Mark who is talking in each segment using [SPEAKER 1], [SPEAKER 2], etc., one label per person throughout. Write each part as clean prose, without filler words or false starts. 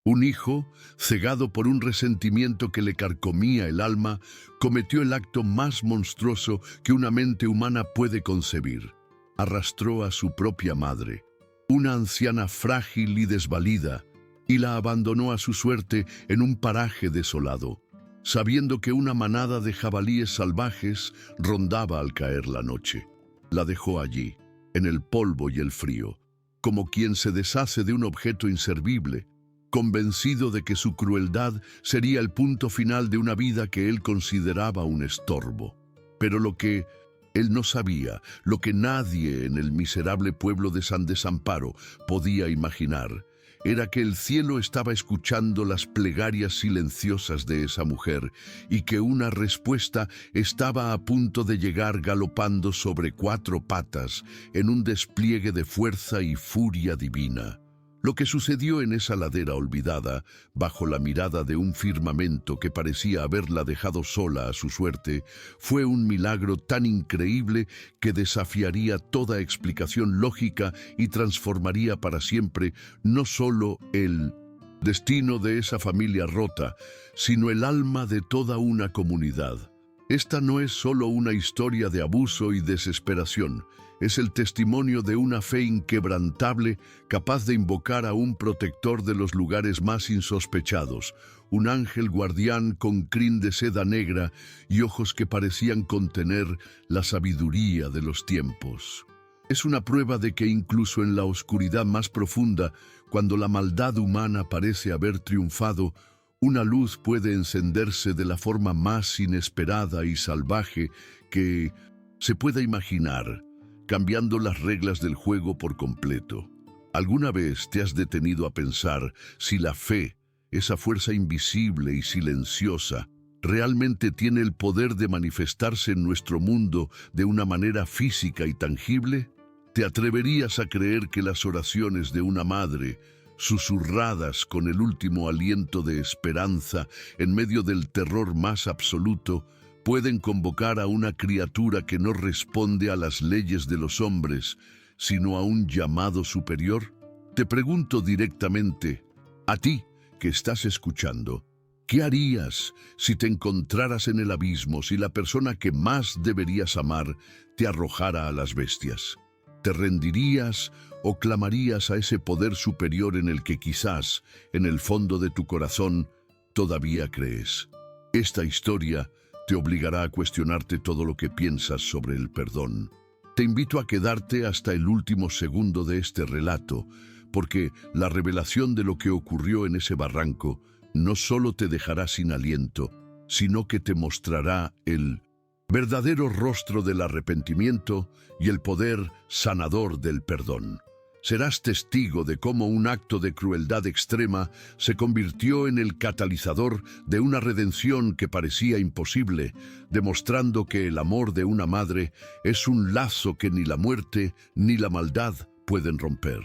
[SPEAKER 1] Un hijo, cegado por un resentimiento que le carcomía el alma, cometió el acto más monstruoso que una mente humana puede concebir. Arrastró a su propia madre, una anciana frágil y desvalida, y la abandonó a su suerte en un paraje desolado, sabiendo que una manada de jabalíes salvajes rondaba al caer la noche. La dejó allí, en el polvo y el frío, como quien se deshace de un objeto inservible, convencido de que su crueldad sería el punto final de una vida que él consideraba un estorbo. Pero lo que él no sabía, lo que nadie en el miserable pueblo de San Desamparo podía imaginar, era que el cielo estaba escuchando las plegarias silenciosas de esa mujer y que una respuesta estaba a punto de llegar galopando sobre 4 patas en un despliegue de fuerza y furia divina. Lo que sucedió en esa ladera olvidada, bajo la mirada de un firmamento que parecía haberla dejado sola a su suerte, fue un milagro tan increíble que desafiaría toda explicación lógica y transformaría para siempre no solo el destino de esa familia rota, sino el alma de toda una comunidad. Esta no es solo una historia de abuso y desesperación, es el testimonio de una fe inquebrantable capaz de invocar a un protector de los lugares más insospechados, un ángel guardián con crin de seda negra y ojos que parecían contener la sabiduría de los tiempos. Es una prueba de que incluso en la oscuridad más profunda, cuando la maldad humana parece haber triunfado, una luz puede encenderse de la forma más inesperada y salvaje que se pueda imaginar, cambiando las reglas del juego por completo. ¿Alguna vez te has detenido a pensar si la fe, esa fuerza invisible y silenciosa, realmente tiene el poder de manifestarse en nuestro mundo de una manera física y tangible? ¿Te atreverías a creer que las oraciones de una madre, susurradas con el último aliento de esperanza en medio del terror más absoluto, pueden convocar a una criatura que no responde a las leyes de los hombres, sino a un llamado superior? Te pregunto directamente, a ti que estás escuchando, ¿qué harías si te encontraras en el abismo, si la persona que más deberías amar te arrojara a las bestias? ¿Te rendirías o clamarías a ese poder superior en el que quizás, en el fondo de tu corazón, todavía crees? Esta historia te obligará a cuestionarte todo lo que piensas sobre el perdón. Te invito a quedarte hasta el último segundo de este relato, porque la revelación de lo que ocurrió en ese barranco no solo te dejará sin aliento, sino que te mostrará el verdadero rostro del arrepentimiento y el poder sanador del perdón. Serás testigo de cómo un acto de crueldad extrema se convirtió en el catalizador de una redención que parecía imposible, demostrando que el amor de una madre es un lazo que ni la muerte ni la maldad pueden romper.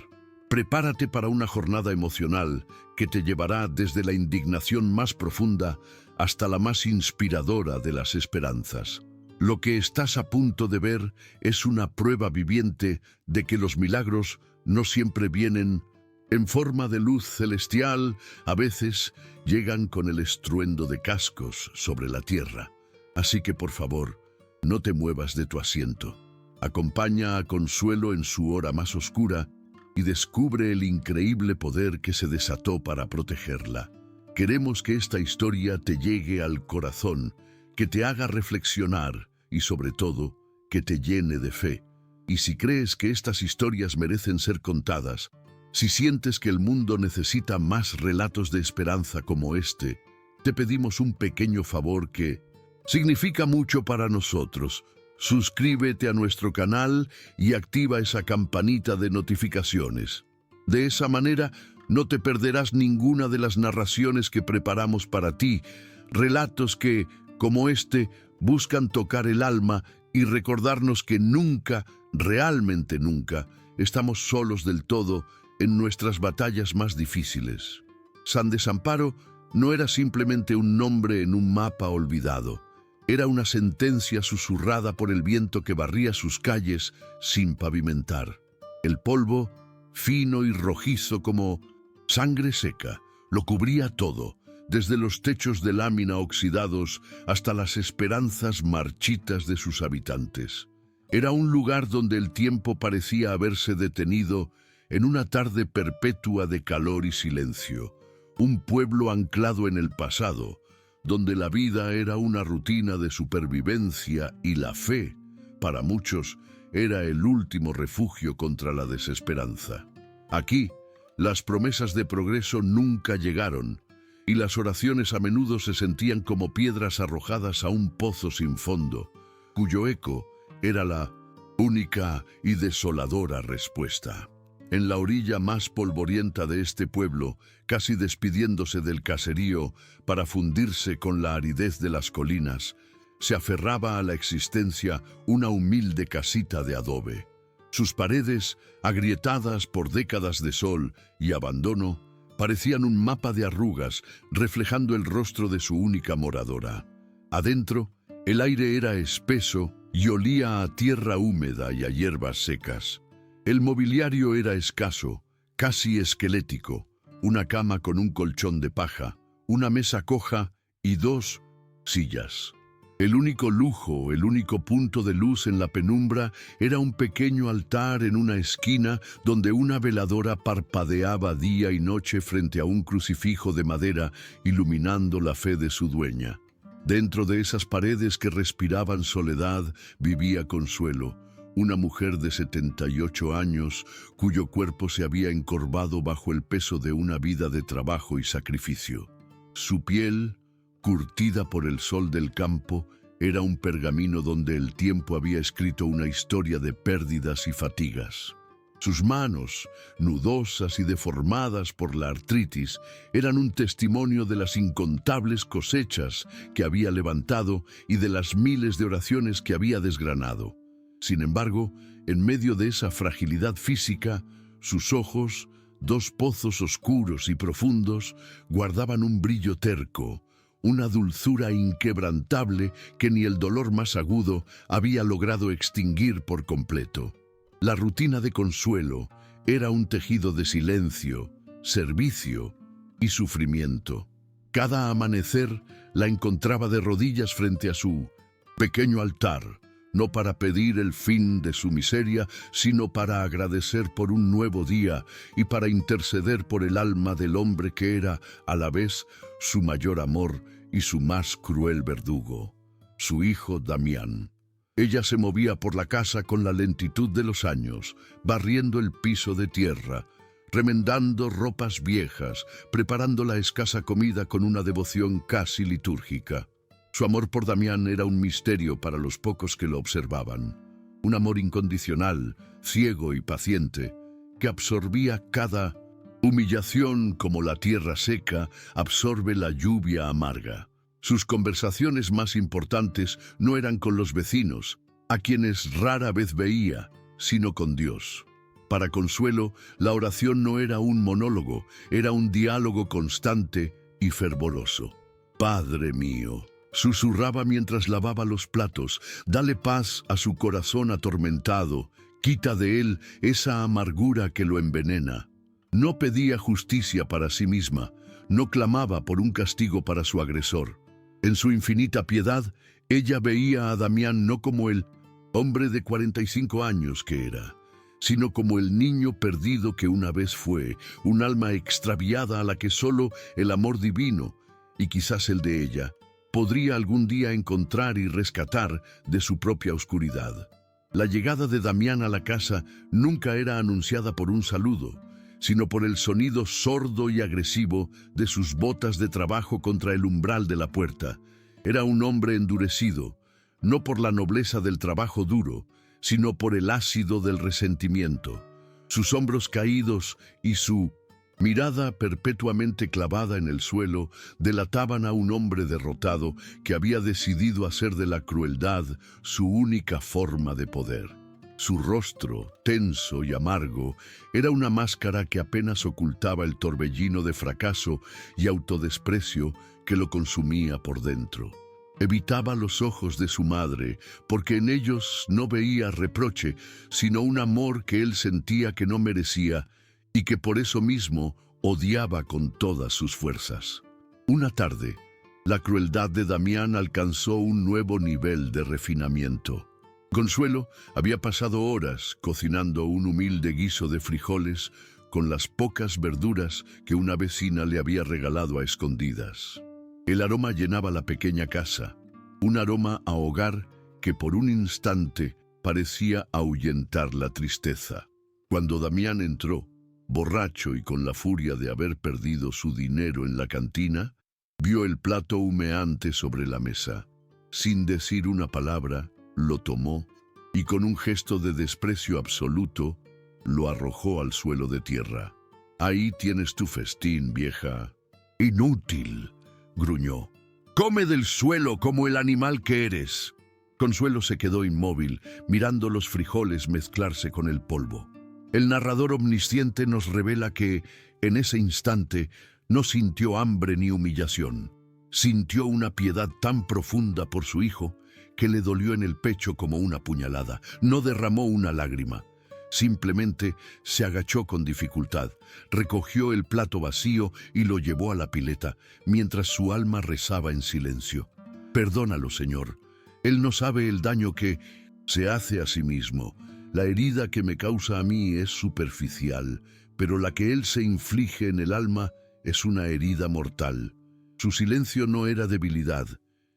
[SPEAKER 1] Prepárate para una jornada emocional que te llevará desde la indignación más profunda hasta la más inspiradora de las esperanzas. Lo que estás a punto de ver es una prueba viviente de que los milagros no siempre vienen en forma de luz celestial, a veces llegan con el estruendo de cascos sobre la tierra. Así que por favor, no te muevas de tu asiento. Acompaña a Consuelo en su hora más oscura y descubre el increíble poder que se desató para protegerla. Queremos que esta historia te llegue al corazón, que te haga reflexionar y sobre todo, que te llene de fe. Y si crees que estas historias merecen ser contadas, si sientes que el mundo necesita más relatos de esperanza como este, te pedimos un pequeño favor que significa mucho para nosotros. Suscríbete a nuestro canal y activa esa campanita de notificaciones. De esa manera, no te perderás ninguna de las narraciones que preparamos para ti, relatos que, como este, buscan tocar el alma y recordarnos que nunca, realmente nunca, estamos solos del todo en nuestras batallas más difíciles. San Desamparo no era simplemente un nombre en un mapa olvidado. Era una sentencia susurrada por el viento que barría sus calles sin pavimentar. El polvo, fino y rojizo como sangre seca, Lo cubría todo, desde los techos de lámina oxidados hasta las esperanzas marchitas de sus habitantes. Era un lugar donde el tiempo parecía haberse detenido en una tarde perpetua de calor y silencio. Un pueblo anclado en el pasado, donde la vida era una rutina de supervivencia y la fe, para muchos, era el último refugio contra la desesperanza. Aquí, las promesas de progreso nunca llegaron, y las oraciones a menudo se sentían como piedras arrojadas a un pozo sin fondo, cuyo eco era la única y desoladora respuesta. En la orilla más polvorienta de este pueblo, casi despidiéndose del caserío para fundirse con la aridez de las colinas, se aferraba a la existencia una humilde casita de adobe. Sus paredes, agrietadas por décadas de sol y abandono, parecían un mapa de arrugas reflejando el rostro de su única moradora. Adentro, el aire era espeso y olía a tierra húmeda y a hierbas secas. El mobiliario era escaso, casi esquelético, una cama con un colchón de paja, una mesa coja y 2 sillas. El único lujo, el único punto de luz en la penumbra era un pequeño altar en una esquina donde una veladora parpadeaba día y noche frente a un crucifijo de madera iluminando la fe de su dueña. Dentro de esas paredes que respiraban soledad vivía Consuelo, una mujer de 78 años cuyo cuerpo se había encorvado bajo el peso de una vida de trabajo y sacrificio. Su piel, curtida por el sol del campo, era un pergamino donde el tiempo había escrito una historia de pérdidas y fatigas. Sus manos, nudosas y deformadas por la artritis, eran un testimonio de las incontables cosechas que había levantado y de las miles de oraciones que había desgranado. Sin embargo, en medio de esa fragilidad física, sus ojos, 2 pozos oscuros y profundos, guardaban un brillo terco, una dulzura inquebrantable que ni el dolor más agudo había logrado extinguir por completo. La rutina de Consuelo era un tejido de silencio, servicio y sufrimiento. Cada amanecer la encontraba de rodillas frente a su pequeño altar, no para pedir el fin de su miseria, sino para agradecer por un nuevo día y para interceder por el alma del hombre que era, a la vez, su mayor amor y su más cruel verdugo, su hijo Damián. Ella se movía por la casa con la lentitud de los años, barriendo el piso de tierra, remendando ropas viejas, preparando la escasa comida con una devoción casi litúrgica. Su amor por Damián era un misterio para los pocos que lo observaban. Un amor incondicional, ciego y paciente, que absorbía cada humillación como la tierra seca absorbe la lluvia amarga. Sus conversaciones más importantes no eran con los vecinos, a quienes rara vez veía, sino con Dios. Para Consuelo, la oración no era un monólogo, era un diálogo constante y fervoroso. «Padre mío», susurraba mientras lavaba los platos, «dale paz a su corazón atormentado, quita de él esa amargura que lo envenena». No pedía justicia para sí misma, no clamaba por un castigo para su agresor. En su infinita piedad, ella veía a Damián no como el hombre de 45 años que era, sino como el niño perdido que una vez fue, un alma extraviada a la que solo el amor divino, y quizás el de ella, podría algún día encontrar y rescatar de su propia oscuridad. La llegada de Damián a la casa nunca era anunciada por un saludo, sino por el sonido sordo y agresivo de sus botas de trabajo contra el umbral de la puerta. Era un hombre endurecido, no por la nobleza del trabajo duro, sino por el ácido del resentimiento. Sus hombros caídos y su mirada perpetuamente clavada en el suelo delataban a un hombre derrotado que había decidido hacer de la crueldad su única forma de poder. Su rostro, tenso y amargo, era una máscara que apenas ocultaba el torbellino de fracaso y autodesprecio que lo consumía por dentro. Evitaba los ojos de su madre, porque en ellos no veía reproche, sino un amor que él sentía que no merecía y que por eso mismo odiaba con todas sus fuerzas. Una tarde, la crueldad de Damián alcanzó un nuevo nivel de refinamiento. Consuelo había pasado horas cocinando un humilde guiso de frijoles con las pocas verduras que una vecina le había regalado a escondidas. El aroma llenaba la pequeña casa, un aroma a hogar que por un instante parecía ahuyentar la tristeza. Cuando Damián entró, borracho y con la furia de haber perdido su dinero en la cantina, vio el plato humeante sobre la mesa. Sin decir una palabra, lo tomó y con un gesto de desprecio absoluto, lo arrojó al suelo de tierra. «Ahí tienes tu festín, vieja». «Inútil», gruñó. «Come del suelo como el animal que eres». Consuelo se quedó inmóvil, mirando los frijoles mezclarse con el polvo. El narrador omnisciente nos revela que, en ese instante, no sintió hambre ni humillación. Sintió una piedad tan profunda por su hijo que le dolió en el pecho como una puñalada. No derramó una lágrima. Simplemente se agachó con dificultad, recogió el plato vacío y lo llevó a la pileta, mientras su alma rezaba en silencio. «Perdónalo, Señor. Él no sabe el daño que se hace a sí mismo. La herida que me causa a mí es superficial, pero la que él se inflige en el alma es una herida mortal». Su silencio no era debilidad,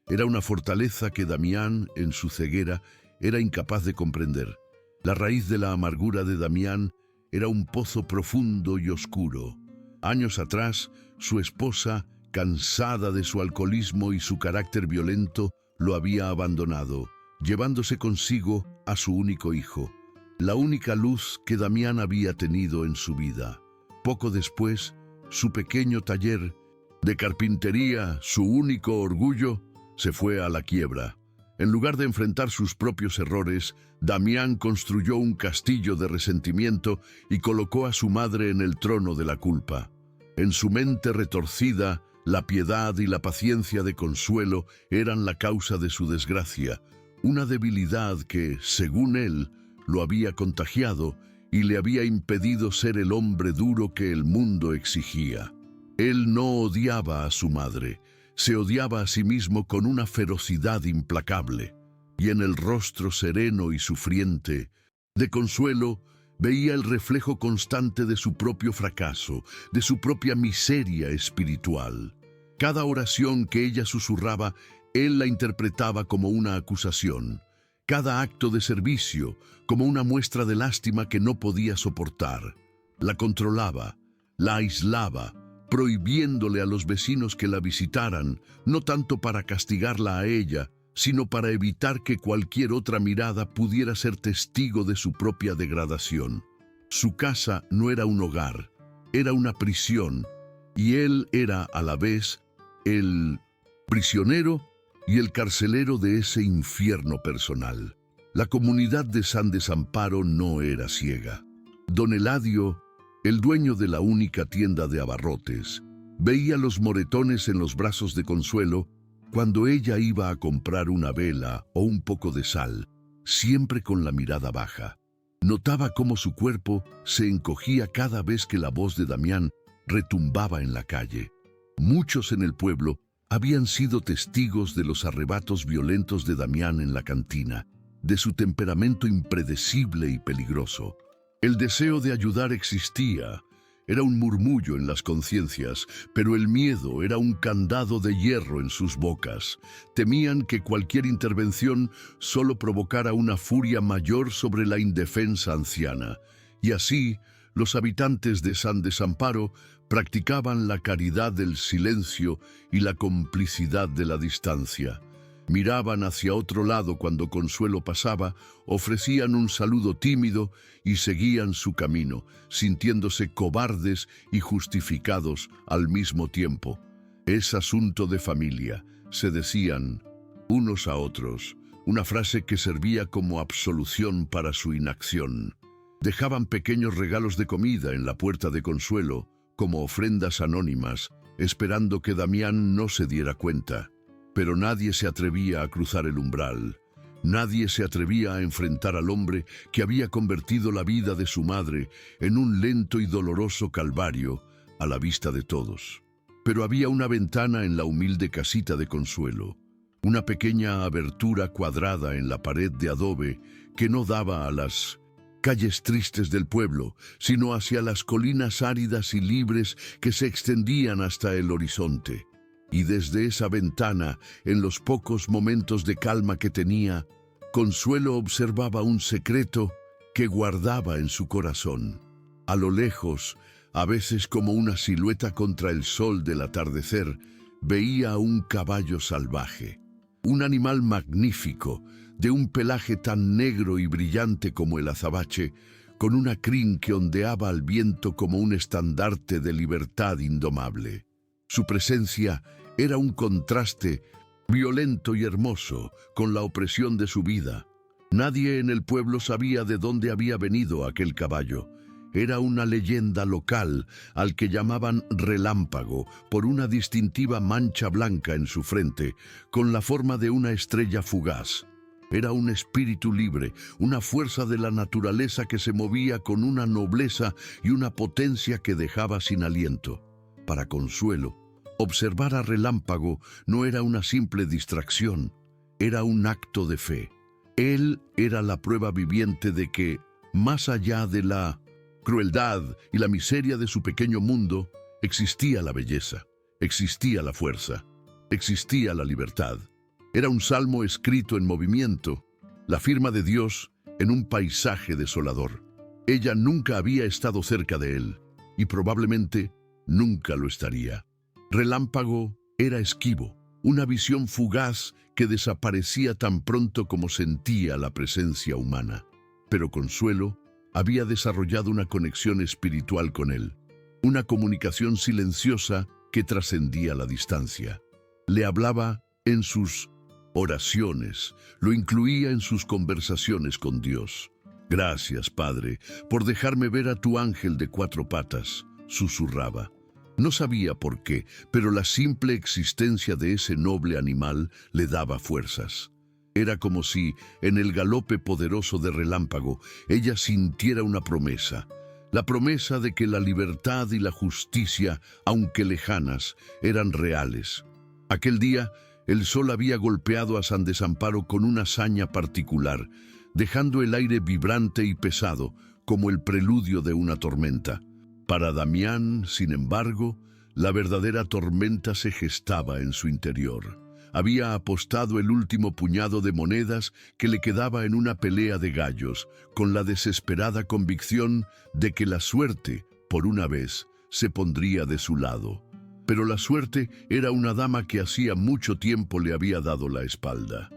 [SPEAKER 1] era una fortaleza que Damián, en su ceguera, era incapaz de comprender. La raíz de la amargura de Damián era un pozo profundo y oscuro. Años atrás, su esposa, cansada de su alcoholismo y su carácter violento, lo había abandonado, llevándose consigo a su único hijo, la única luz que Damián había tenido en su vida. Poco después, su pequeño taller de carpintería, su único orgullo, se fue a la quiebra. En lugar de enfrentar sus propios errores, Damián construyó un castillo de resentimiento y colocó a su madre en el trono de la culpa. En su mente retorcida, la piedad y la paciencia de Consuelo eran la causa de su desgracia, una debilidad que, según él, lo había contagiado y le había impedido ser el hombre duro que el mundo exigía. Él no odiaba a su madre, se odiaba a sí mismo con una ferocidad implacable, y en el rostro sereno y sufriente de Consuelo veía el reflejo constante de su propio fracaso, de su propia miseria espiritual. Cada oración que ella susurraba, él la interpretaba como una acusación, cada acto de servicio como una muestra de lástima que no podía soportar. La controlaba, la aislaba, prohibiéndole a los vecinos que la visitaran, no tanto para castigarla a ella, sino para evitar que cualquier otra mirada pudiera ser testigo de su propia degradación. Su casa no era un hogar, era una prisión, y él era a la vez el prisionero y el carcelero de ese infierno personal. La comunidad de San Desamparo no era ciega. Don Eladio, el dueño de la única tienda de abarrotes, veía los moretones en los brazos de Consuelo cuando ella iba a comprar una vela o un poco de sal, siempre con la mirada baja. Notaba cómo su cuerpo se encogía cada vez que la voz de Damián retumbaba en la calle. Muchos en el pueblo habían sido testigos de los arrebatos violentos de Damián en la cantina, de su temperamento impredecible y peligroso. El deseo de ayudar existía, era un murmullo en las conciencias, pero el miedo era un candado de hierro en sus bocas. Temían que cualquier intervención solo provocara una furia mayor sobre la indefensa anciana, y así los habitantes de San Desamparo practicaban la caridad del silencio y la complicidad de la distancia. Miraban hacia otro lado cuando Consuelo pasaba, ofrecían un saludo tímido y seguían su camino, sintiéndose cobardes y justificados al mismo tiempo. «Es asunto de familia», se decían unos a otros, una frase que servía como absolución para su inacción. Dejaban pequeños regalos de comida en la puerta de Consuelo, como ofrendas anónimas, esperando que Damián no se diera cuenta. Pero nadie se atrevía a cruzar el umbral. Nadie se atrevía a enfrentar al hombre que había convertido la vida de su madre en un lento y doloroso calvario, a la vista de todos. Pero había una ventana en la humilde casita de Consuelo, una pequeña abertura cuadrada en la pared de adobe que no daba a las calles tristes del pueblo, sino hacia las colinas áridas y libres que se extendían hasta el horizonte. Y desde esa ventana, en los pocos momentos de calma que tenía, Consuelo observaba un secreto que guardaba en su corazón. A lo lejos, a veces como una silueta contra el sol del atardecer, veía a un caballo salvaje, un animal magnífico, de un pelaje tan negro y brillante como el azabache, con una crin que ondeaba al viento como un estandarte de libertad indomable. Su presencia era un contraste violento y hermoso con la opresión de su vida. Nadie en el pueblo sabía de dónde había venido aquel caballo. Era una leyenda local al que llamaban Relámpago por una distintiva mancha blanca en su frente, con la forma de una estrella fugaz. Era un espíritu libre, una fuerza de la naturaleza que se movía con una nobleza y una potencia que dejaba sin aliento. Para Consuelo, observar a Relámpago no era una simple distracción, era un acto de fe. Él era la prueba viviente de que, más allá de la crueldad y la miseria de su pequeño mundo, existía la belleza, existía la fuerza, existía la libertad. Era un salmo escrito en movimiento, la firma de Dios en un paisaje desolador. Ella nunca había estado cerca de él, y probablemente nunca lo estaría. Relámpago era esquivo, una visión fugaz que desaparecía tan pronto como sentía la presencia humana. Pero Consuelo había desarrollado una conexión espiritual con él, una comunicación silenciosa que trascendía la distancia. Le hablaba en sus oraciones, lo incluía en sus conversaciones con Dios. «Gracias, Padre, por dejarme ver a tu ángel de 4 patas», susurraba. No sabía por qué, pero la simple existencia de ese noble animal le daba fuerzas. Era como si, en el galope poderoso de Relámpago, ella sintiera una promesa. La promesa de que la libertad y la justicia, aunque lejanas, eran reales. Aquel día, el sol había golpeado a San Desamparo con una saña particular, dejando el aire vibrante y pesado, como el preludio de una tormenta. Para Damián, sin embargo, la verdadera tormenta se gestaba en su interior. Había apostado el último puñado de monedas que le quedaba en una pelea de gallos, con la desesperada convicción de que la suerte, por una vez, se pondría de su lado. Pero la suerte era una dama que hacía mucho tiempo le había dado la espalda.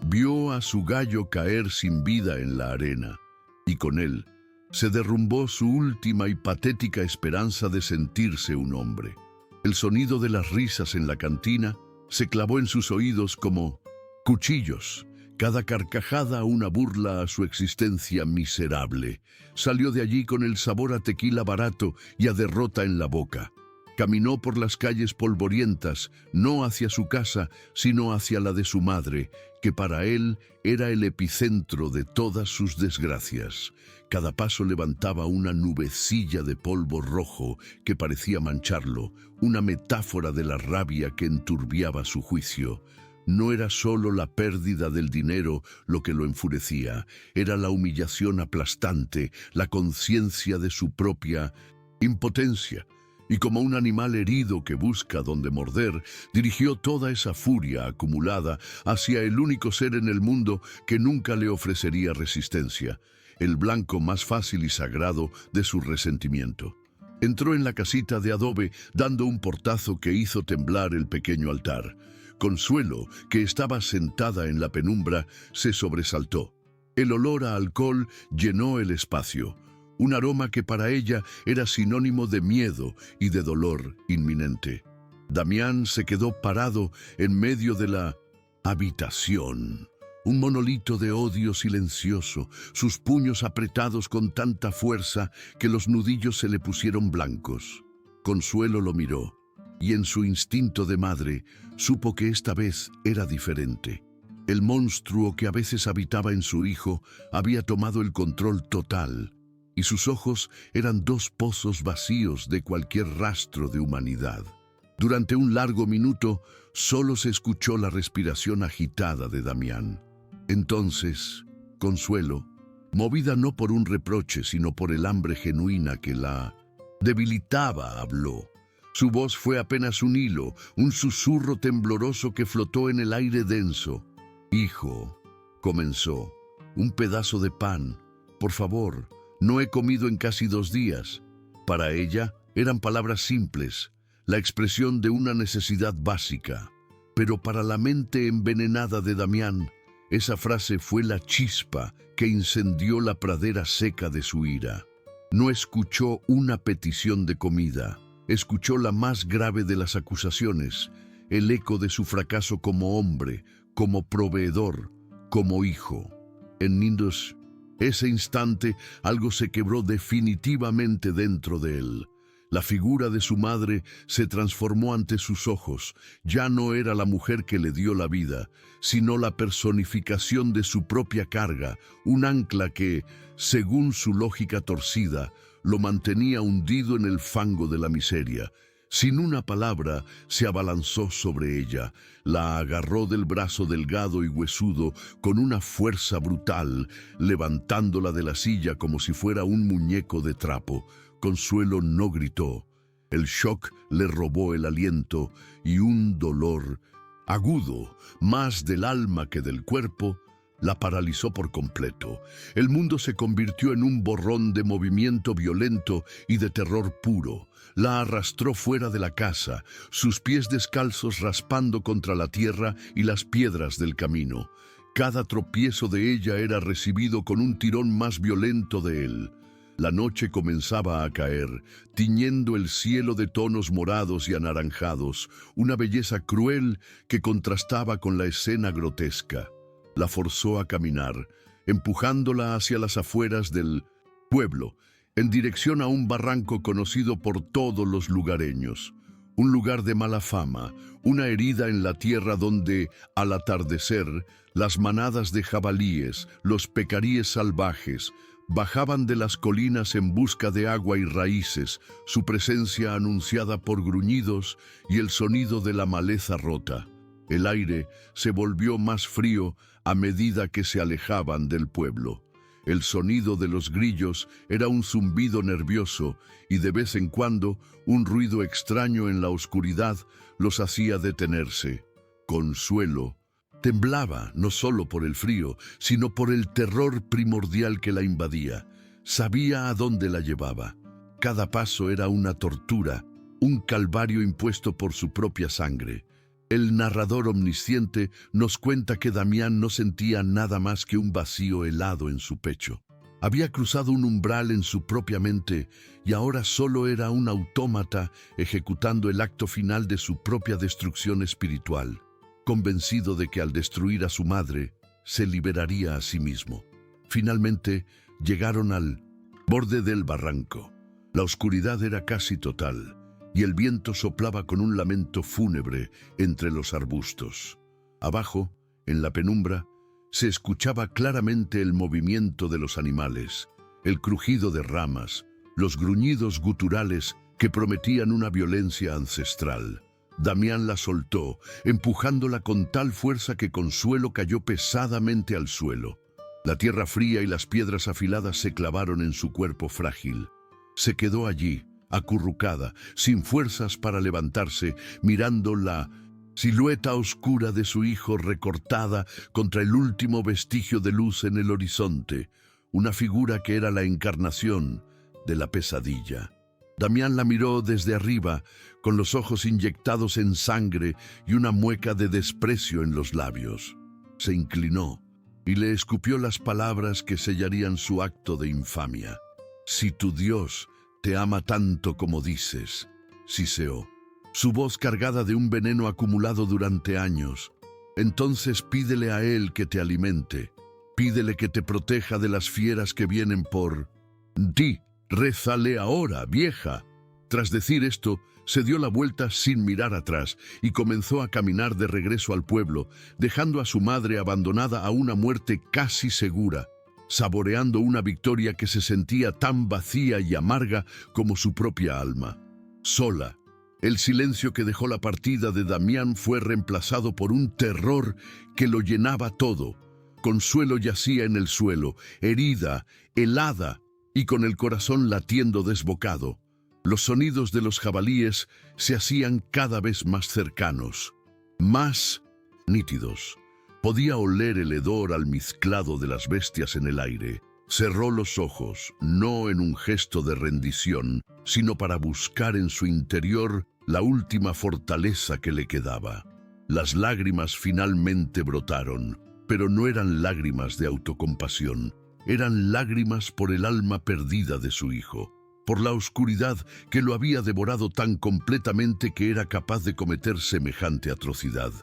[SPEAKER 1] Vio a su gallo caer sin vida en la arena, y con él se derrumbó su última y patética esperanza de sentirse un hombre. El sonido de las risas en la cantina se clavó en sus oídos como cuchillos, cada carcajada una burla a su existencia miserable. Salió de allí con el sabor a tequila barato y a derrota en la boca. Caminó por las calles polvorientas, no hacia su casa, sino hacia la de su madre, que para él era el epicentro de todas sus desgracias. Cada paso levantaba una nubecilla de polvo rojo que parecía mancharlo, una metáfora de la rabia que enturbiaba su juicio. No era solo la pérdida del dinero lo que lo enfurecía, era la humillación aplastante, la conciencia de su propia impotencia. Y como un animal herido que busca donde morder, dirigió toda esa furia acumulada hacia el único ser en el mundo que nunca le ofrecería resistencia, el blanco más fácil y sagrado de su resentimiento. Entró en la casita de adobe dando un portazo que hizo temblar el pequeño altar. Consuelo, que estaba sentada en la penumbra, se sobresaltó. El olor a alcohol llenó el espacio. Un aroma que para ella era sinónimo de miedo y de dolor inminente. Damián se quedó parado en medio de la habitación, un monolito de odio silencioso, sus puños apretados con tanta fuerza que los nudillos se le pusieron blancos. Consuelo lo miró, y en su instinto de madre supo que esta vez era diferente. El monstruo que a veces habitaba en su hijo había tomado el control total. y sus ojos eran dos pozos vacíos de cualquier rastro de humanidad. Durante un largo minuto solo se escuchó la respiración agitada de Damián. Entonces, Consuelo, movida no por un reproche, sino por el hambre genuina que la debilitaba, habló. Su voz fue apenas un hilo, un susurro tembloroso que flotó en el aire denso. «Hijo», comenzó, «un pedazo de pan. Por favor, no he comido en casi 2 días». Para ella eran palabras simples, la expresión de una necesidad básica. Pero para la mente envenenada de Damián, esa frase fue la chispa que incendió la pradera seca de su ira. No escuchó una petición de comida. Escuchó la más grave de las acusaciones, el eco de su fracaso como hombre, como proveedor, como hijo. En ese instante algo se quebró definitivamente dentro de él. La figura de su madre se transformó ante sus ojos. Ya no era la mujer que le dio la vida, sino la personificación de su propia carga, un ancla que, según su lógica torcida, lo mantenía hundido en el fango de la miseria. Sin una palabra, se abalanzó sobre ella, la agarró del brazo delgado y huesudo con una fuerza brutal, levantándola de la silla como si fuera un muñeco de trapo. Consuelo no gritó. El shock le robó el aliento y un dolor agudo, más del alma que del cuerpo, la paralizó por completo. El mundo se convirtió en un borrón de movimiento violento y de terror puro. La arrastró fuera de la casa, sus pies descalzos raspando contra la tierra y las piedras del camino. Cada tropiezo de ella era recibido con un tirón más violento de él. La noche comenzaba a caer, tiñendo el cielo de tonos morados y anaranjados, una belleza cruel que contrastaba con la escena grotesca. La forzó a caminar, empujándola hacia las afueras del pueblo, en dirección a un barranco conocido por todos los lugareños. Un lugar de mala fama, una herida en la tierra donde, al atardecer, las manadas de jabalíes, los pecaríes salvajes, bajaban de las colinas en busca de agua y raíces, su presencia anunciada por gruñidos y el sonido de la maleza rota. El aire se volvió más frío a medida que se alejaban del pueblo. El sonido de los grillos era un zumbido nervioso y de vez en cuando un ruido extraño en la oscuridad los hacía detenerse. Consuelo temblaba no solo por el frío, sino por el terror primordial que la invadía. Sabía a dónde la llevaba. Cada paso era una tortura, un calvario impuesto por su propia sangre. El narrador omnisciente nos cuenta que Damián no sentía nada más que un vacío helado en su pecho. Había cruzado un umbral en su propia mente y ahora solo era un autómata ejecutando el acto final de su propia destrucción espiritual, convencido de que al destruir a su madre, se liberaría a sí mismo. Finalmente, llegaron al borde del barranco. La oscuridad era casi total, y el viento soplaba con un lamento fúnebre entre los arbustos. Abajo, en la penumbra, se escuchaba claramente el movimiento de los animales, el crujido de ramas, los gruñidos guturales que prometían una violencia ancestral. Damián la soltó, empujándola con tal fuerza que Consuelo cayó pesadamente al suelo. La tierra fría y las piedras afiladas se clavaron en su cuerpo frágil. Se quedó allí, acurrucada, sin fuerzas para levantarse, mirando la silueta oscura de su hijo recortada contra el último vestigio de luz en el horizonte, una figura que era la encarnación de la pesadilla. Damián la miró desde arriba, con los ojos inyectados en sangre y una mueca de desprecio en los labios. Se inclinó y le escupió las palabras que sellarían su acto de infamia. «Si tu Dios te ama tanto como dices», siseó, su voz cargada de un veneno acumulado durante años. «Entonces pídele a Él que te alimente, pídele que te proteja de las fieras que vienen por ti. Rézale ahora, vieja». Tras decir esto, se dio la vuelta sin mirar atrás y comenzó a caminar de regreso al pueblo, dejando a su madre abandonada a una muerte casi segura. saboreando una victoria que se sentía tan vacía y amarga como su propia alma. Sola, el silencio que dejó la partida de Damián fue reemplazado por un terror que lo llenaba todo. Consuelo yacía en el suelo, herida, helada y con el corazón latiendo desbocado. Los sonidos de los jabalíes se hacían cada vez más cercanos, más nítidos. Podía oler el hedor almizclado de las bestias en el aire. Cerró los ojos, no en un gesto de rendición, sino para buscar en su interior la última fortaleza que le quedaba. Las lágrimas finalmente brotaron, pero no eran lágrimas de autocompasión. Eran lágrimas por el alma perdida de su hijo, por la oscuridad que lo había devorado tan completamente que era capaz de cometer semejante atrocidad.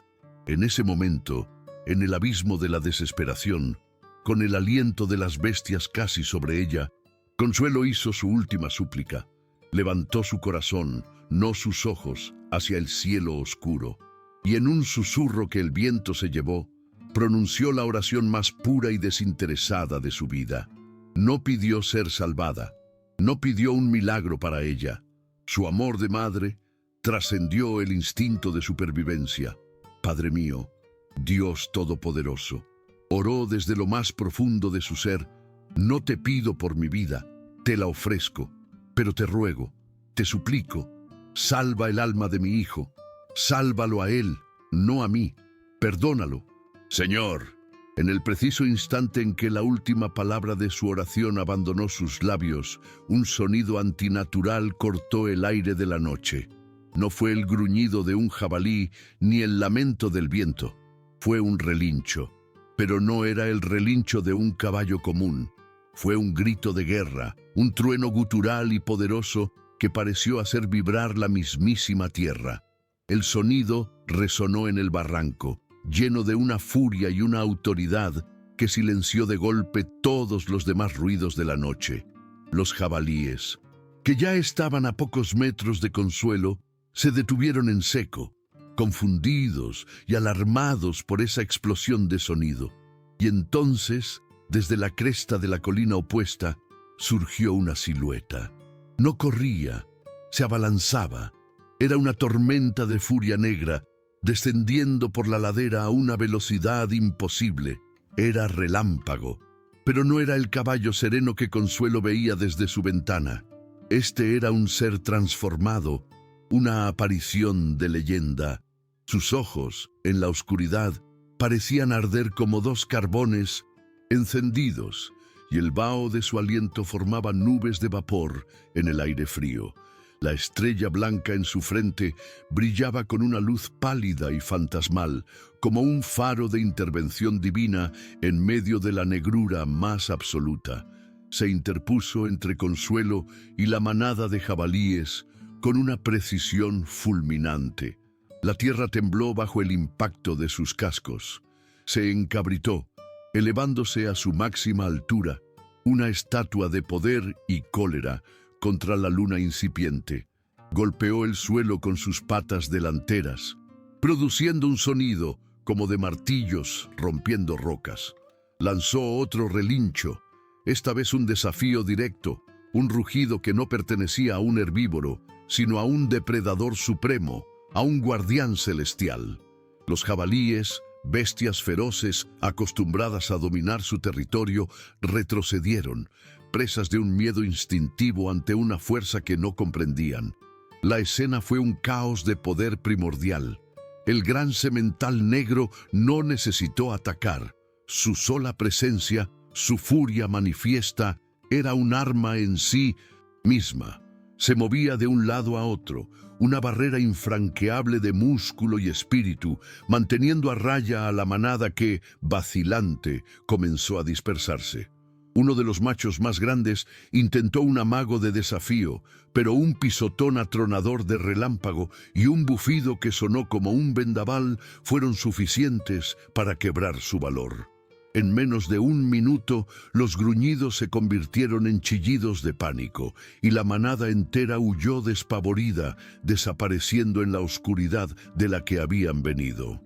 [SPEAKER 1] En ese momento, en el abismo de la desesperación, con el aliento de las bestias casi sobre ella, Consuelo hizo su última súplica. Levantó su corazón, no sus ojos, hacia el cielo oscuro, y en un susurro que el viento se llevó, pronunció la oración más pura y desinteresada de su vida. No pidió ser salvada, no pidió un milagro para ella. Su amor de madre trascendió el instinto de supervivencia. Padre mío, Dios Todopoderoso, oró desde lo más profundo de su ser, no te pido por mi vida, te la ofrezco, pero te ruego, te suplico, salva el alma de mi hijo, sálvalo a él, no a mí, perdónalo. Señor, en el preciso instante en que la última palabra de su oración abandonó sus labios, un sonido antinatural cortó el aire de la noche. No fue el gruñido de un jabalí ni el lamento del viento. Fue un relincho, pero no era el relincho de un caballo común. Fue un grito de guerra, un trueno gutural y poderoso que pareció hacer vibrar la mismísima tierra. El sonido resonó en el barranco, lleno de una furia y una autoridad que silenció de golpe todos los demás ruidos de la noche. Los jabalíes, que ya estaban a pocos metros de Consuelo, se detuvieron en seco, confundidos y alarmados por esa explosión de sonido. Y entonces, desde la cresta de la colina opuesta, surgió una silueta. No corría, se abalanzaba. Era una tormenta de furia negra, descendiendo por la ladera a una velocidad imposible. Era Relámpago, pero no era el caballo sereno que Consuelo veía desde su ventana. Este era un ser transformado, una aparición de leyenda. Sus ojos, en la oscuridad, parecían arder como dos carbones encendidos, y el vaho de su aliento formaba nubes de vapor en el aire frío. La estrella blanca en su frente brillaba con una luz pálida y fantasmal, como un faro de intervención divina en medio de la negrura más absoluta. Se interpuso entre Consuelo y la manada de jabalíes con una precisión fulminante. La tierra tembló bajo el impacto de sus cascos. Se encabritó, elevándose a su máxima altura, una estatua de poder y cólera contra la luna incipiente. Golpeó el suelo con sus patas delanteras, produciendo un sonido como de martillos rompiendo rocas. Lanzó otro relincho, esta vez un desafío directo, un rugido que no pertenecía a un herbívoro, sino a un depredador supremo, a un guardián celestial. Los jabalíes, bestias feroces acostumbradas a dominar su territorio, retrocedieron, presas de un miedo instintivo ante una fuerza que no comprendían. La escena fue un caos de poder primordial. El gran semental negro no necesitó atacar. Su sola presencia, su furia manifiesta, era un arma en sí misma. Se movía de un lado a otro, una barrera infranqueable de músculo y espíritu, manteniendo a raya a la manada que, vacilante, comenzó a dispersarse. Uno de los machos más grandes intentó un amago de desafío, pero un pisotón atronador de Relámpago y un bufido que sonó como un vendaval fueron suficientes para quebrar su valor. En menos de un minuto, los gruñidos se convirtieron en chillidos de pánico, y la manada entera huyó despavorida, desapareciendo en la oscuridad de la que habían venido.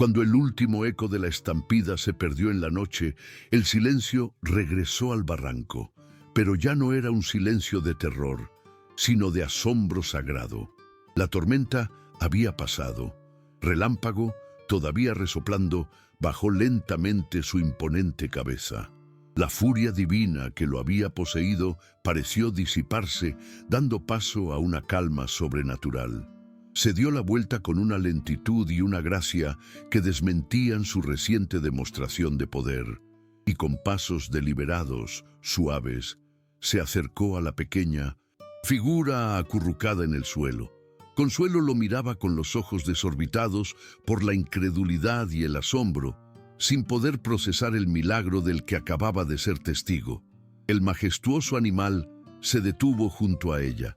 [SPEAKER 1] Cuando el último eco de la estampida se perdió en la noche, el silencio regresó al barranco, pero ya no era un silencio de terror, sino de asombro sagrado. La tormenta había pasado. Relámpago, todavía resoplando, bajó lentamente su imponente cabeza. La furia divina que lo había poseído pareció disiparse, dando paso a una calma sobrenatural. Se dio la vuelta con una lentitud y una gracia que desmentían su reciente demostración de poder, y con pasos deliberados, suaves, se acercó a la pequeña figura acurrucada en el suelo. Consuelo lo miraba con los ojos desorbitados por la incredulidad y el asombro, sin poder procesar el milagro del que acababa de ser testigo. El majestuoso animal se detuvo junto a ella.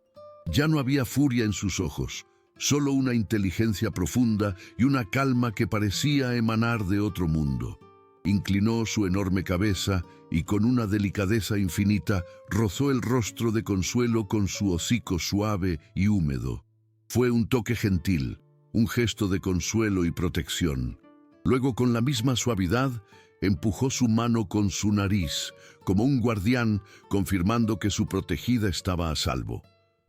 [SPEAKER 1] Ya no había furia en sus ojos, solo una inteligencia profunda y una calma que parecía emanar de otro mundo. Inclinó su enorme cabeza y con una delicadeza infinita rozó el rostro de Consuelo con su hocico suave y húmedo. Fue un toque gentil, un gesto de consuelo y protección. Luego, con la misma suavidad, empujó su mano con su nariz, como un guardián, confirmando que su protegida estaba a salvo.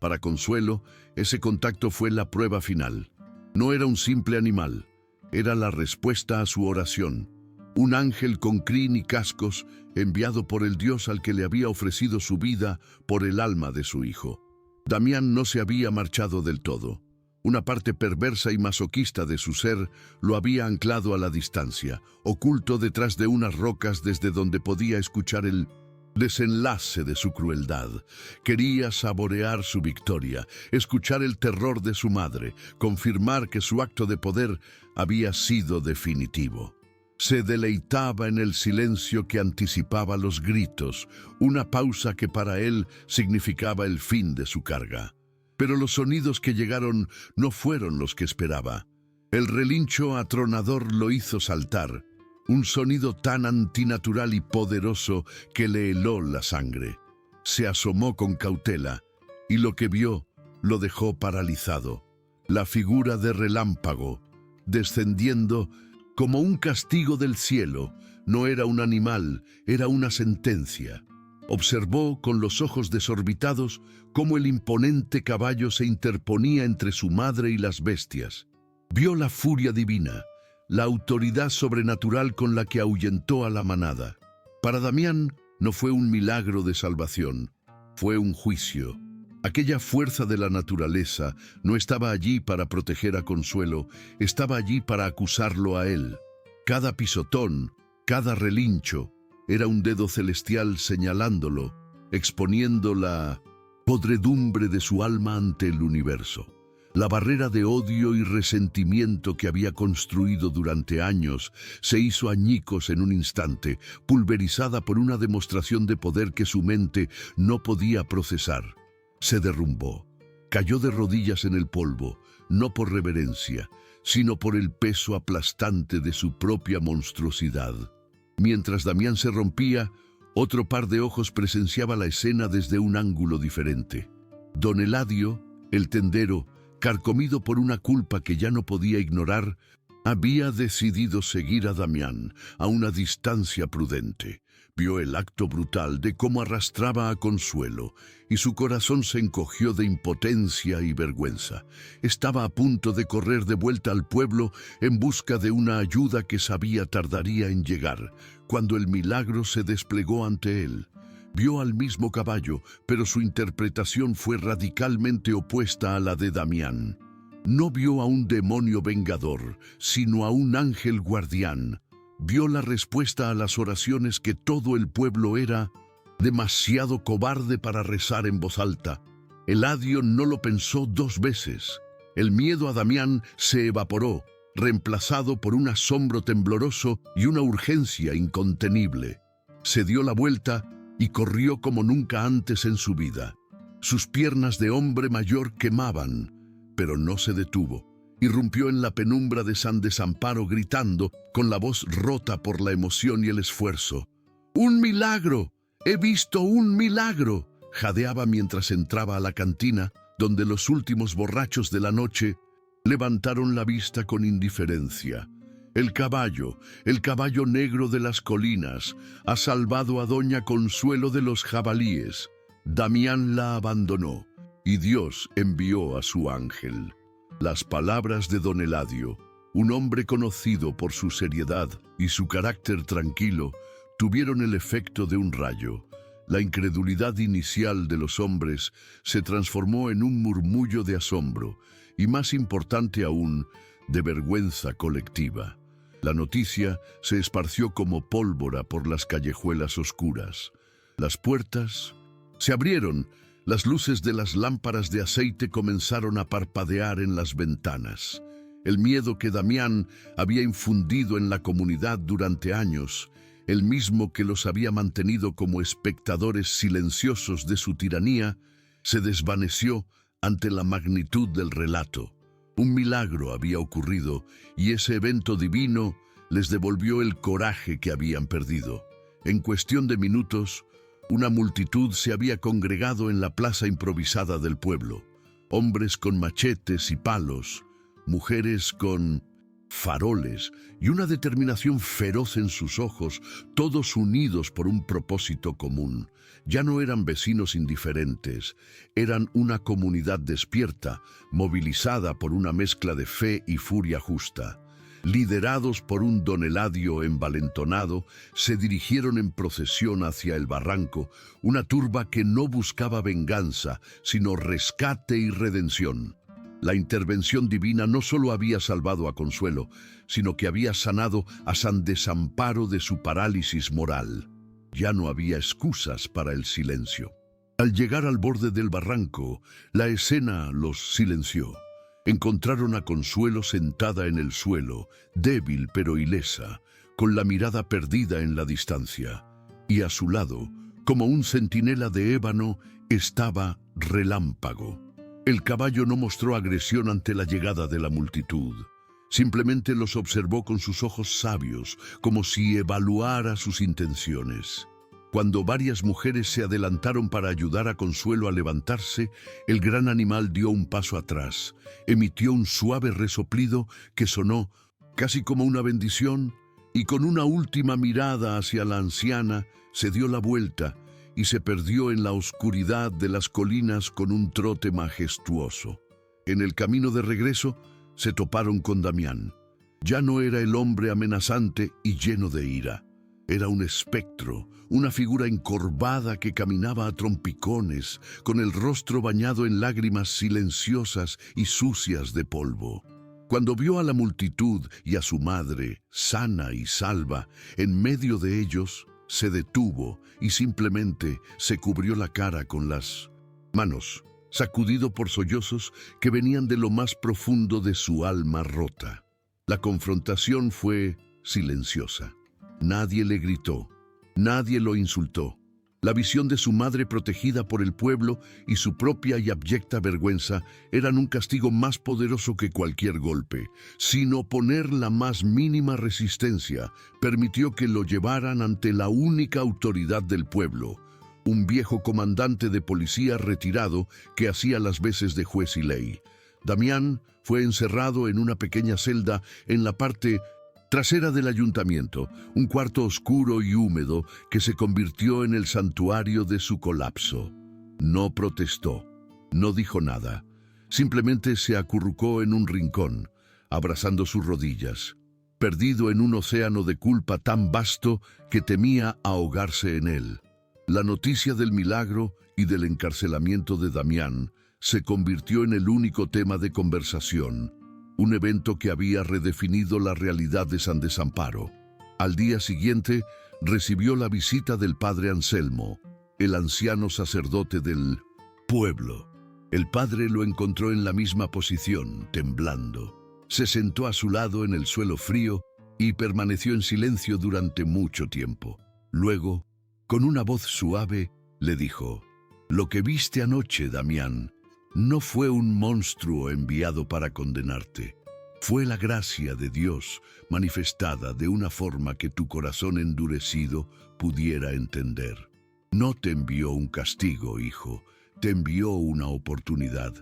[SPEAKER 1] Para Consuelo, ese contacto fue la prueba final. No era un simple animal, era la respuesta a su oración. Un ángel con crin y cascos, enviado por el Dios al que le había ofrecido su vida por el alma de su hijo. Damián no se había marchado del todo. Una parte perversa y masoquista de su ser lo había anclado a la distancia, oculto detrás de unas rocas desde donde podía escuchar el desenlace de su crueldad. Quería saborear su victoria, escuchar el terror de su madre, confirmar que su acto de poder había sido definitivo. Se deleitaba en el silencio que anticipaba los gritos, una pausa que para él significaba el fin de su carga. Pero los sonidos que llegaron no fueron los que esperaba. El relincho atronador lo hizo saltar, un sonido tan antinatural y poderoso que le heló la sangre. Se asomó con cautela, y lo que vio lo dejó paralizado. La figura de Relámpago, descendiendo como un castigo del cielo, no era un animal, era una sentencia. Observó con los ojos desorbitados cómo el imponente caballo se interponía entre su madre y las bestias. Vio la furia divina, la autoridad sobrenatural con la que ahuyentó a la manada. Para Damián no fue un milagro de salvación, fue un juicio. Aquella fuerza de la naturaleza no estaba allí para proteger a Consuelo, estaba allí para acusarlo a él. Cada pisotón, cada relincho, era un dedo celestial señalándolo, exponiendo la podredumbre de su alma ante el universo. La barrera de odio y resentimiento que había construido durante años se hizo añicos en un instante, pulverizada por una demostración de poder que su mente no podía procesar. Se derrumbó, cayó de rodillas en el polvo, no por reverencia, sino por el peso aplastante de su propia monstruosidad. Mientras Damián se rompía, otro par de ojos presenciaba la escena desde un ángulo diferente. Don Eladio, el tendero, carcomido por una culpa que ya no podía ignorar, había decidido seguir a Damián a una distancia prudente. Vio el acto brutal de cómo arrastraba a Consuelo y su corazón se encogió de impotencia y vergüenza. Estaba a punto de correr de vuelta al pueblo en busca de una ayuda que sabía tardaría en llegar, cuando el milagro se desplegó ante él. Vio al mismo caballo, pero su interpretación fue radicalmente opuesta a la de Damián. No vio a un demonio vengador, sino a un ángel guardián. Vio la respuesta a las oraciones que todo el pueblo era demasiado cobarde para rezar en voz alta. Eladio no lo pensó dos veces. El miedo a Damián se evaporó, reemplazado por un asombro tembloroso y una urgencia incontenible. Se dio la vuelta y corrió como nunca antes en su vida. Sus piernas de hombre mayor quemaban, pero no se detuvo. Irrumpió en la penumbra de San Desamparo gritando, con la voz rota por la emoción y el esfuerzo. ¡Un milagro! ¡He visto un milagro!, jadeaba mientras entraba a la cantina, donde los últimos borrachos de la noche levantaron la vista con indiferencia. el caballo negro de las colinas, ha salvado a doña Consuelo de los jabalíes. Damián la abandonó, y Dios envió a su ángel. Las palabras de don Eladio, un hombre conocido por su seriedad y su carácter tranquilo, tuvieron el efecto de un rayo. La incredulidad inicial de los hombres se transformó en un murmullo de asombro, y más importante aún, de vergüenza colectiva. La noticia se esparció como pólvora por las callejuelas oscuras. Las puertas se abrieron, las luces de las lámparas de aceite comenzaron a parpadear en las ventanas. El miedo que Damián había infundido en la comunidad durante años, el mismo que los había mantenido como espectadores silenciosos de su tiranía, se desvaneció ante la magnitud del relato. Un milagro había ocurrido y ese evento divino les devolvió el coraje que habían perdido. En cuestión de minutos, una multitud se había congregado en la plaza improvisada del pueblo. Hombres con machetes y palos, mujeres con faroles y una determinación feroz en sus ojos, todos unidos por un propósito común. Ya no eran vecinos indiferentes, eran una comunidad despierta, movilizada por una mezcla de fe y furia justa. Liderados por un don Eladio envalentonado, se dirigieron en procesión hacia el barranco, una turba que no buscaba venganza, sino rescate y redención. La intervención divina no solo había salvado a Consuelo, sino que había sanado a San Desamparo de su parálisis moral. Ya no había excusas para el silencio. Al llegar al borde del barranco, la escena los silenció. Encontraron a Consuelo sentada en el suelo, débil pero ilesa, con la mirada perdida en la distancia. Y a su lado, como un centinela de ébano, estaba Relámpago. El caballo no mostró agresión ante la llegada de la multitud. Simplemente los observó con sus ojos sabios, como si evaluara sus intenciones. Cuando varias mujeres se adelantaron para ayudar a Consuelo a levantarse, el gran animal dio un paso atrás, emitió un suave resoplido que sonó casi como una bendición, y con una última mirada hacia la anciana, se dio la vuelta y se perdió en la oscuridad de las colinas con un trote majestuoso. En el camino de regreso, se toparon con Damián. Ya no era el hombre amenazante y lleno de ira. Era un espectro, una figura encorvada que caminaba a trompicones, con el rostro bañado en lágrimas silenciosas y sucias de polvo. Cuando vio a la multitud y a su madre, sana y salva, en medio de ellos, se detuvo y simplemente se cubrió la cara con las manos, sacudido por sollozos que venían de lo más profundo de su alma rota. La confrontación fue silenciosa. Nadie le gritó, nadie lo insultó. La visión de su madre protegida por el pueblo y su propia y abyecta vergüenza eran un castigo más poderoso que cualquier golpe. Sin oponer la más mínima resistencia, permitió que lo llevaran ante la única autoridad del pueblo, un viejo comandante de policía retirado que hacía las veces de juez y ley. Damián fue encerrado en una pequeña celda en la parte trasera del ayuntamiento, un cuarto oscuro y húmedo que se convirtió en el santuario de su colapso. No protestó, no dijo nada, simplemente se acurrucó en un rincón, abrazando sus rodillas, perdido en un océano de culpa tan vasto que temía ahogarse en él. La noticia del milagro y del encarcelamiento de Damián se convirtió en el único tema de conversación, un evento que había redefinido la realidad de San Desamparo. Al día siguiente, recibió la visita del padre Anselmo, el anciano sacerdote del pueblo. El padre lo encontró en la misma posición, temblando. Se sentó a su lado en el suelo frío y permaneció en silencio durante mucho tiempo. Luego, con una voz suave, le dijo: «Lo que viste anoche, Damián, no fue un monstruo enviado para condenarte. Fue la gracia de Dios manifestada de una forma que tu corazón endurecido pudiera entender. No te envió un castigo, hijo, te envió una oportunidad.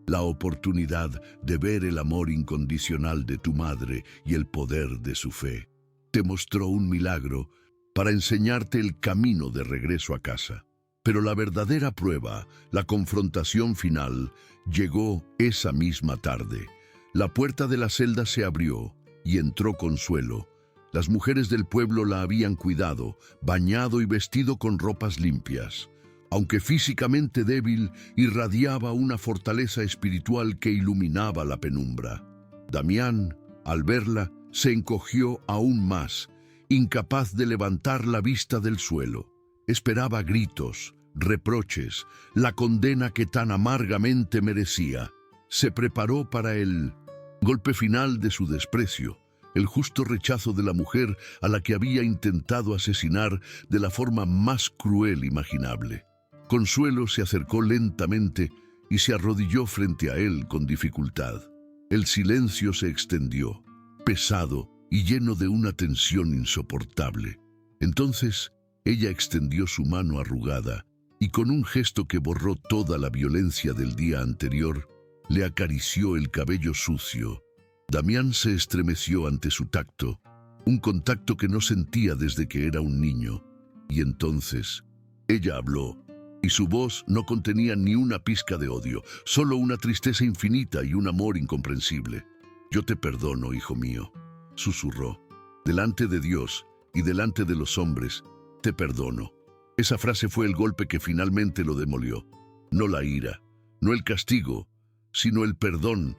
[SPEAKER 1] la oportunidad de ver el amor incondicional de tu madre y el poder de su fe. Te mostró un milagro para enseñarte el camino de regreso a casa. Pero la verdadera prueba, la confrontación final, llegó esa misma tarde. La puerta de la celda se abrió y entró Consuelo. Las mujeres del pueblo la habían cuidado, bañado y vestido con ropas limpias. Aunque físicamente débil, irradiaba una fortaleza espiritual que iluminaba la penumbra. Damián, al verla, se encogió aún más, incapaz de levantar la vista del suelo. Esperaba gritos, reproches, la condena que tan amargamente merecía. Se preparó para el golpe final de su desprecio, el justo rechazo de la mujer a la que había intentado asesinar de la forma más cruel imaginable. Consuelo se acercó lentamente y se arrodilló frente a él con dificultad. El silencio se extendió, pesado y lleno de una tensión insoportable. Entonces, ella extendió su mano arrugada y con un gesto que borró toda la violencia del día anterior, le acarició el cabello sucio. Damián se estremeció ante su tacto, un contacto que no sentía desde que era un niño. Y entonces, ella habló, y su voz no contenía ni una pizca de odio, solo una tristeza infinita y un amor incomprensible. «Yo te perdono, hijo mío», susurró. «Delante de Dios y delante de los hombres, te perdono». Esa frase fue el golpe que finalmente lo demolió. No la ira, no el castigo, sino el perdón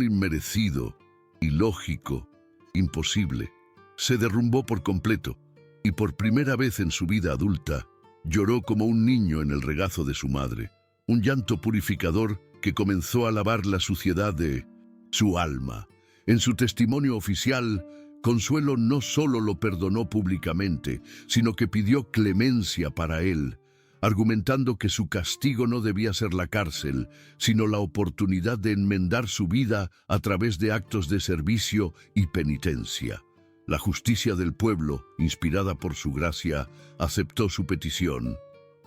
[SPEAKER 1] inmerecido, ilógico, imposible. Se derrumbó por completo, y por primera vez en su vida adulta, lloró como un niño en el regazo de su madre, un llanto purificador que comenzó a lavar la suciedad de su alma. En su testimonio oficial, Consuelo no solo lo perdonó públicamente, sino que pidió clemencia para él, argumentando que su castigo no debía ser la cárcel, sino la oportunidad de enmendar su vida a través de actos de servicio y penitencia. La justicia del pueblo, inspirada por su gracia, aceptó su petición.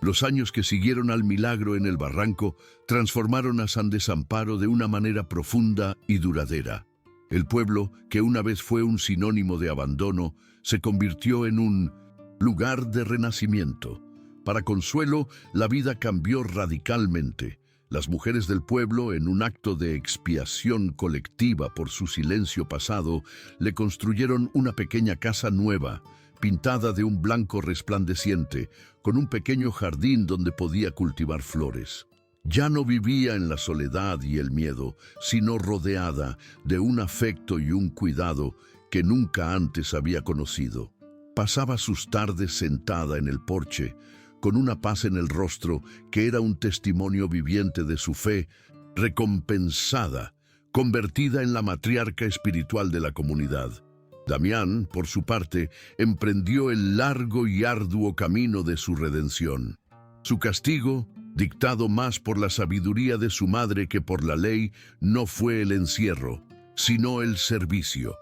[SPEAKER 1] Los años que siguieron al milagro en el barranco transformaron a San Desamparo de una manera profunda y duradera. El pueblo, que una vez fue un sinónimo de abandono, se convirtió en un lugar de renacimiento. Para Consuelo, la vida cambió radicalmente. Las mujeres del pueblo, en un acto de expiación colectiva por su silencio pasado, le construyeron una pequeña casa nueva, pintada de un blanco resplandeciente, con un pequeño jardín donde podía cultivar flores. Ya no vivía en la soledad y el miedo, sino rodeada de un afecto y un cuidado que nunca antes había conocido. Pasaba sus tardes sentada en el porche, con una paz en el rostro que era un testimonio viviente de su fe, recompensada, convertida en la matriarca espiritual de la comunidad. Damián, por su parte, emprendió el largo y arduo camino de su redención. Su castigo, dictado más por la sabiduría de su madre que por la ley, no fue el encierro, sino el servicio.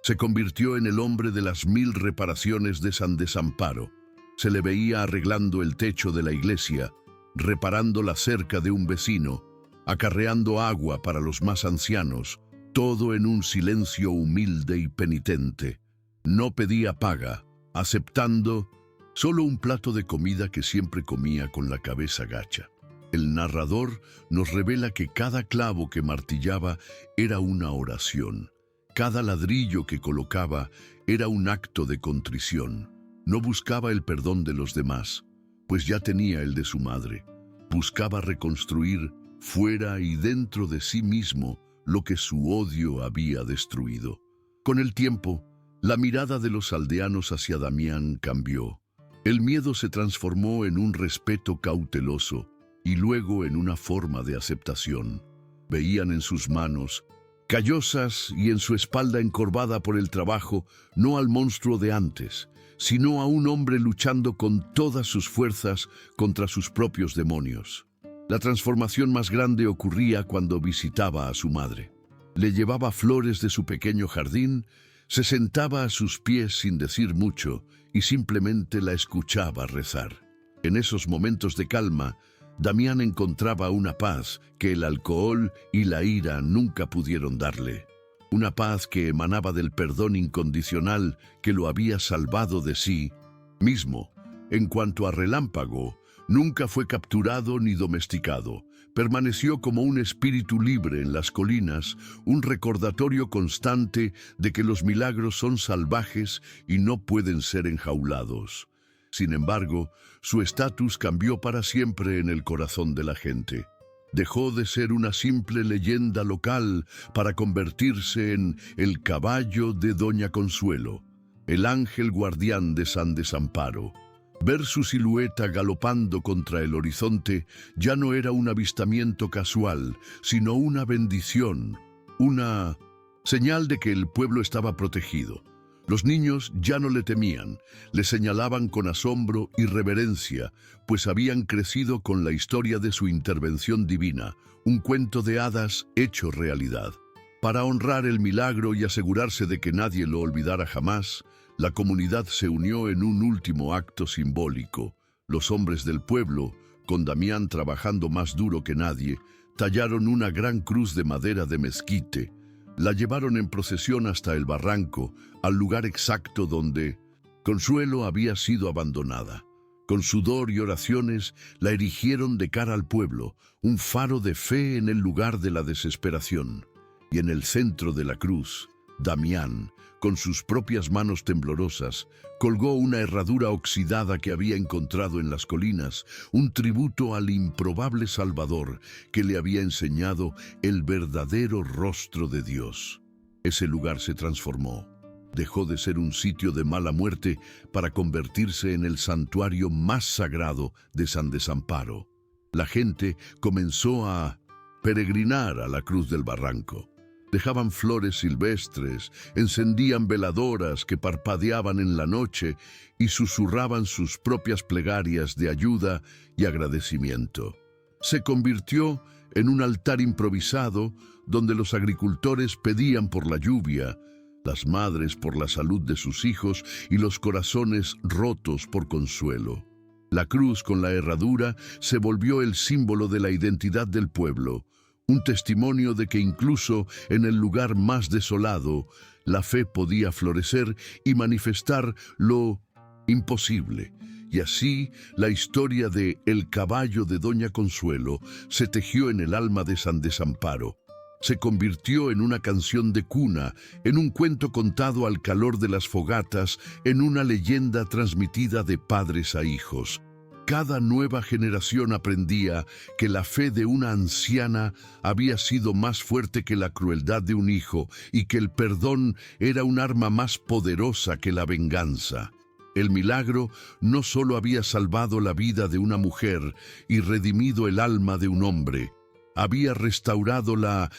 [SPEAKER 1] Se convirtió en el hombre de las 1000 reparaciones de San Desamparo. Se le veía arreglando el techo de la iglesia, reparando la cerca de un vecino, acarreando agua para los más ancianos, todo en un silencio humilde y penitente. No pedía paga, aceptando solo un plato de comida que siempre comía con la cabeza gacha. El narrador nos revela que cada clavo que martillaba era una oración. Cada ladrillo que colocaba era un acto de contrición. No buscaba el perdón de los demás, pues ya tenía el de su madre. Buscaba reconstruir fuera y dentro de sí mismo lo que su odio había destruido. Con el tiempo, la mirada de los aldeanos hacia Damián cambió. El miedo se transformó en un respeto cauteloso y luego en una forma de aceptación. Veían en sus manos callosas y en su espalda encorvada por el trabajo, no al monstruo de antes, sino a un hombre luchando con todas sus fuerzas contra sus propios demonios. La transformación más grande ocurría cuando visitaba a su madre. Le llevaba flores de su pequeño jardín, se sentaba a sus pies sin decir mucho y simplemente la escuchaba rezar. En esos momentos de calma, Damián encontraba una paz que el alcohol y la ira nunca pudieron darle. Una paz que emanaba del perdón incondicional que lo había salvado de sí mismo. En cuanto a Relámpago, nunca fue capturado ni domesticado. Permaneció como un espíritu libre en las colinas, un recordatorio constante de que los milagros son salvajes y no pueden ser enjaulados. Sin embargo, su estatus cambió para siempre en el corazón de la gente. Dejó de ser una simple leyenda local para convertirse en el caballo de Doña Consuelo, el ángel guardián de San Desamparo. Ver su silueta galopando contra el horizonte ya no era un avistamiento casual, sino una bendición, una señal de que el pueblo estaba protegido. Los niños ya no le temían, le señalaban con asombro y reverencia, pues habían crecido con la historia de su intervención divina, un cuento de hadas hecho realidad. Para honrar el milagro y asegurarse de que nadie lo olvidara jamás, la comunidad se unió en un último acto simbólico. Los hombres del pueblo, con Damián trabajando más duro que nadie, tallaron una gran cruz de madera de mezquite. La llevaron en procesión hasta el barranco, al lugar exacto donde Consuelo había sido abandonada. Con sudor y oraciones la erigieron de cara al pueblo, un faro de fe en el lugar de la desesperación. Y en el centro de la cruz, Damián, con sus propias manos temblorosas, colgó una herradura oxidada que había encontrado en las colinas, un tributo al improbable Salvador que le había enseñado el verdadero rostro de Dios. Ese lugar se transformó. Dejó de ser un sitio de mala muerte para convertirse en el santuario más sagrado de San Desamparo. La gente comenzó a peregrinar a la cruz del barranco. Dejaban flores silvestres, encendían veladoras que parpadeaban en la noche y susurraban sus propias plegarias de ayuda y agradecimiento. Se convirtió en un altar improvisado donde los agricultores pedían por la lluvia, las madres por la salud de sus hijos y los corazones rotos por consuelo. La cruz con la herradura se volvió el símbolo de la identidad del pueblo, un testimonio de que incluso en el lugar más desolado, la fe podía florecer y manifestar lo imposible. Y así, la historia de El caballo de Doña Consuelo se tejió en el alma de San Desamparo. Se convirtió en una canción de cuna, en un cuento contado al calor de las fogatas, en una leyenda transmitida de padres a hijos. Cada nueva generación aprendía que la fe de una anciana había sido más fuerte que la crueldad de un hijo y que el perdón era un arma más poderosa que la venganza. El milagro no solo había salvado la vida de una mujer y redimido el alma de un hombre, había restaurado la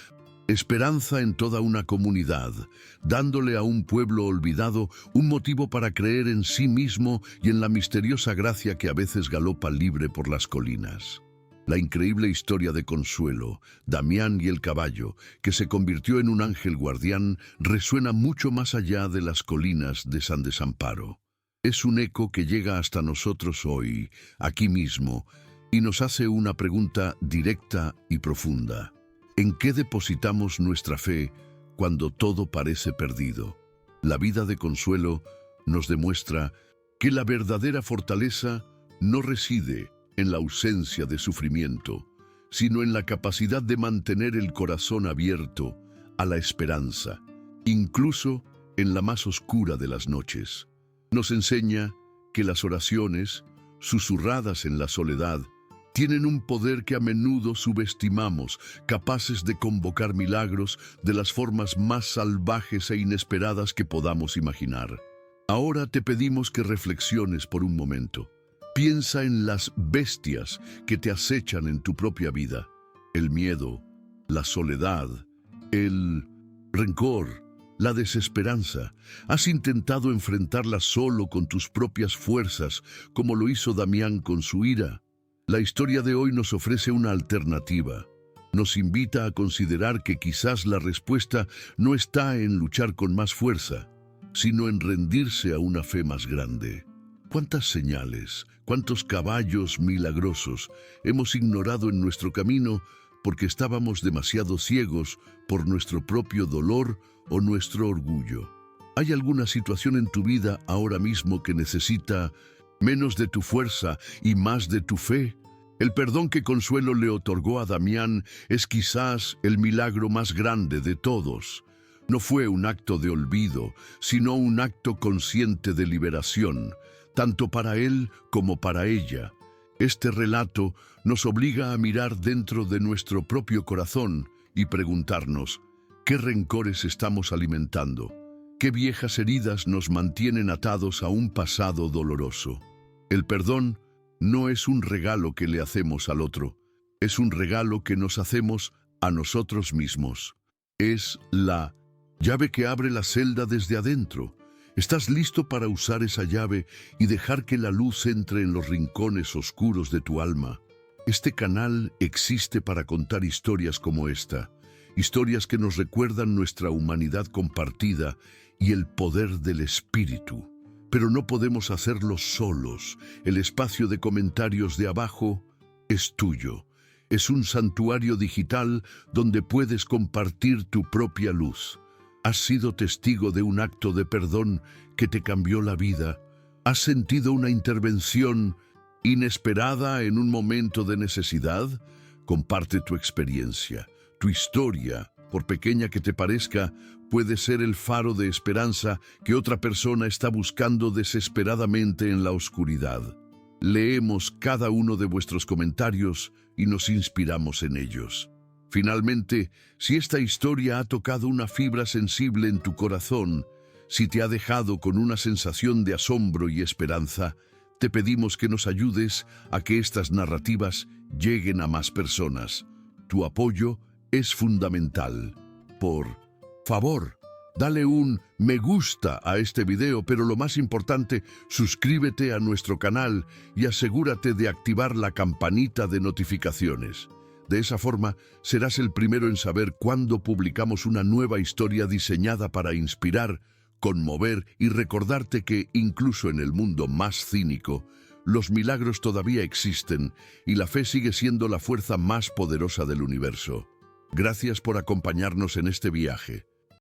[SPEAKER 1] esperanza en toda una comunidad, dándole a un pueblo olvidado un motivo para creer en sí mismo y en la misteriosa gracia que a veces galopa libre por las colinas. La increíble historia de Consuelo, Damián y el caballo, que se convirtió en un ángel guardián, resuena mucho más allá de las colinas de San Desamparo. Es un eco que llega hasta nosotros hoy, aquí mismo, y nos hace una pregunta directa y profunda. ¿En qué depositamos nuestra fe cuando todo parece perdido? La vida de Consuelo nos demuestra que la verdadera fortaleza no reside en la ausencia de sufrimiento, sino en la capacidad de mantener el corazón abierto a la esperanza, incluso en la más oscura de las noches. Nos enseña que las oraciones, susurradas en la soledad, tienen un poder que a menudo subestimamos, capaces de convocar milagros de las formas más salvajes e inesperadas que podamos imaginar. Ahora te pedimos que reflexiones por un momento. Piensa en las bestias que te acechan en tu propia vida. El miedo, la soledad, el rencor, la desesperanza. ¿Has intentado enfrentarlas solo con tus propias fuerzas, como lo hizo Damián con su ira? La historia de hoy nos ofrece una alternativa. Nos invita a considerar que quizás la respuesta no está en luchar con más fuerza, sino en rendirse a una fe más grande. ¿Cuántas señales, cuántos caballos milagrosos hemos ignorado en nuestro camino porque estábamos demasiado ciegos por nuestro propio dolor o nuestro orgullo? ¿Hay alguna situación en tu vida ahora mismo que necesita menos de tu fuerza y más de tu fe? El perdón que Consuelo le otorgó a Damián es quizás el milagro más grande de todos. No fue un acto de olvido, sino un acto consciente de liberación, tanto para él como para ella. Este relato nos obliga a mirar dentro de nuestro propio corazón y preguntarnos, ¿qué rencores estamos alimentando? ¿Qué viejas heridas nos mantienen atados a un pasado doloroso? El perdón no es un regalo que le hacemos al otro, es un regalo que nos hacemos a nosotros mismos. Es la llave que abre la celda desde adentro. ¿Estás listo para usar esa llave y dejar que la luz entre en los rincones oscuros de tu alma? Este canal existe para contar historias como esta, historias que nos recuerdan nuestra humanidad compartida y el poder del espíritu. Pero no podemos hacerlo solos. El espacio de comentarios de abajo es tuyo. Es un santuario digital donde puedes compartir tu propia luz. ¿Has sido testigo de un acto de perdón que te cambió la vida? ¿Has sentido una intervención inesperada en un momento de necesidad? Comparte tu experiencia. Tu historia, por pequeña que te parezca, puede ser el faro de esperanza que otra persona está buscando desesperadamente en la oscuridad. Leemos cada uno de vuestros comentarios y nos inspiramos en ellos. Finalmente, si esta historia ha tocado una fibra sensible en tu corazón, si te ha dejado con una sensación de asombro y esperanza, te pedimos que nos ayudes a que estas narrativas lleguen a más personas. Tu apoyo es fundamental. Por favor, dale un me gusta a este video, pero lo más importante, suscríbete a nuestro canal y asegúrate de activar la campanita de notificaciones. De esa forma, serás el primero en saber cuándo publicamos una nueva historia diseñada para inspirar, conmover y recordarte que, incluso en el mundo más cínico, los milagros todavía existen y la fe sigue siendo la fuerza más poderosa del universo. Gracias por acompañarnos en este viaje.